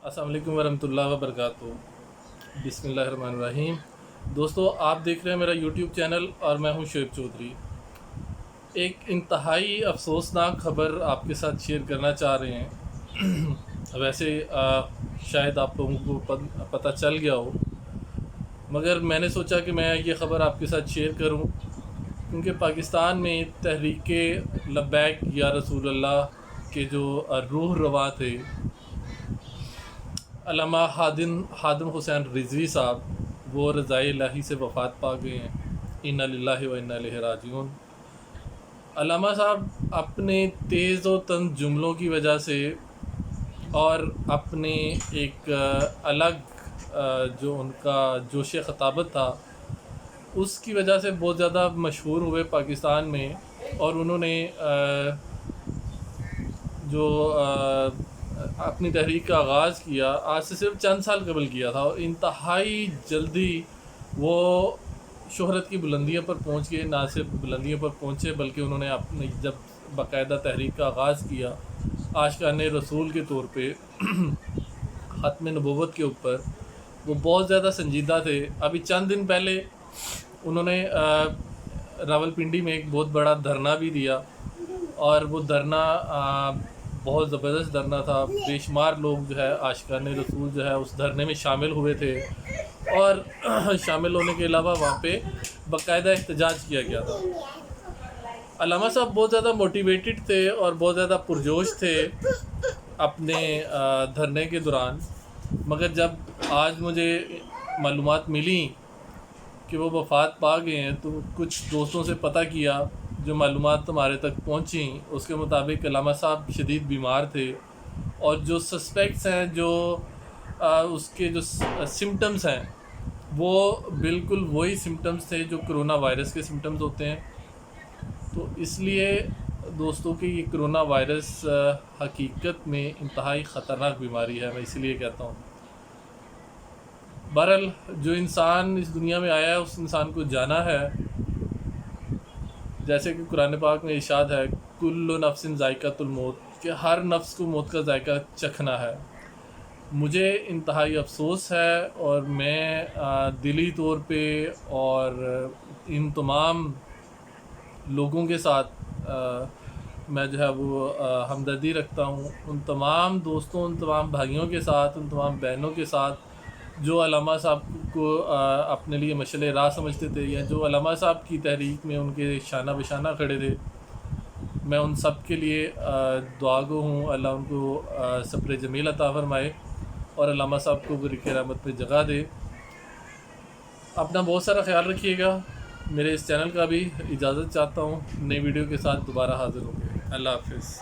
السلام علیکم ورحمۃ اللہ وبرکاتہ۔ بسم اللہ الرحمن الرحیم۔ دوستو، آپ دیکھ رہے ہیں میرا یوٹیوب چینل اور میں ہوں شعیب چودھری۔ ایک انتہائی افسوسناک خبر آپ کے ساتھ شیئر کرنا چاہ رہے ہیں۔ ویسے شاید آپ لوگوں کو پتہ چل گیا ہو، مگر میں نے سوچا کہ میں یہ خبر آپ کے ساتھ شیئر کروں، کیونکہ پاکستان میں تحریک لبیک یا رسول اللہ کے جو روح رواں تھے، علامہ خادم حسین رضوی صاحب، وہ رضائے الہی سے وفات پا گئے ہیں۔ انا للہ و انا الیہ راجعون۔ علامہ صاحب اپنے تیز و تند جملوں کی وجہ سے اور اپنے ایک الگ جو ان کا جوش خطابت تھا، اس کی وجہ سے بہت زیادہ مشہور ہوئے پاکستان میں، اور انہوں نے جو اپنی تحریک کا آغاز کیا آج سے صرف چند سال قبل کیا تھا، اور انتہائی جلدی وہ شہرت کی بلندیوں پر پہنچ گئے۔ نہ صرف بلندیوں پر پہنچے بلکہ انہوں نے اپنی جب باقاعدہ تحریک کا آغاز کیا، عاشقان رسول کے طور پہ ختم نبوت کے اوپر، وہ بہت زیادہ سنجیدہ تھے۔ ابھی چند دن پہلے انہوں نے راولپنڈی میں ایک بہت بڑا دھرنا بھی دیا، اور وہ دھرنا بہت زبردست دھرنا تھا۔ بے شمار لوگ جو ہے عاشقان رسول جو ہے اس دھرنے میں شامل ہوئے تھے، اور شامل ہونے کے علاوہ وہاں پہ باقاعدہ احتجاج کیا گیا تھا۔ علامہ صاحب بہت زیادہ موٹیویٹڈ تھے اور بہت زیادہ پرجوش تھے اپنے دھرنے کے دوران، مگر جب آج مجھے معلومات ملی کہ وہ وفات پا گئے ہیں، تو کچھ دوستوں سے پتہ کیا، جو معلومات ہمارے تک پہنچیں اس کے مطابق علامہ صاحب شدید بیمار تھے، اور جو سسپیکٹس ہیں، جو اس کے جو سمٹمز ہیں، وہ بالکل وہی سمٹمز تھے جو کرونا وائرس کے سمٹمز ہوتے ہیں۔ تو اس لیے دوستوں کہ یہ کرونا وائرس حقیقت میں انتہائی خطرناک بیماری ہے، میں اسی لیے کہتا ہوں۔ بہرحال جو انسان اس دنیا میں آیا ہے اس انسان کو جانا ہے، جیسے کہ قرآن پاک میں ارشاد ہے، کل نفس ذائقۃ الموت، کہ ہر نفس کو موت کا ذائقہ چکھنا ہے۔ مجھے انتہائی افسوس ہے، اور میں دلی طور پہ اور ان تمام لوگوں کے ساتھ میں جو ہے وہ ہمدردی رکھتا ہوں، ان تمام دوستوں، ان تمام بھائیوں کے ساتھ، ان تمام بہنوں کے ساتھ جو علامہ صاحب کو اپنے لیے مشعل راہ سمجھتے تھے، یا جو علامہ صاحب کی تحریک میں ان کے شانہ بشانہ کھڑے تھے۔ میں ان سب کے لیے دعا گو ہوں، اللہ ان کو صبر جمیل عطا فرمائے اور علامہ صاحب کو برکہ رحمت میں جگہ دے۔ اپنا بہت سارا خیال رکھیے گا۔ میرے اس چینل کا بھی اجازت چاہتا ہوں، نئی ویڈیو کے ساتھ دوبارہ حاضر ہوں گے۔ اللہ حافظ۔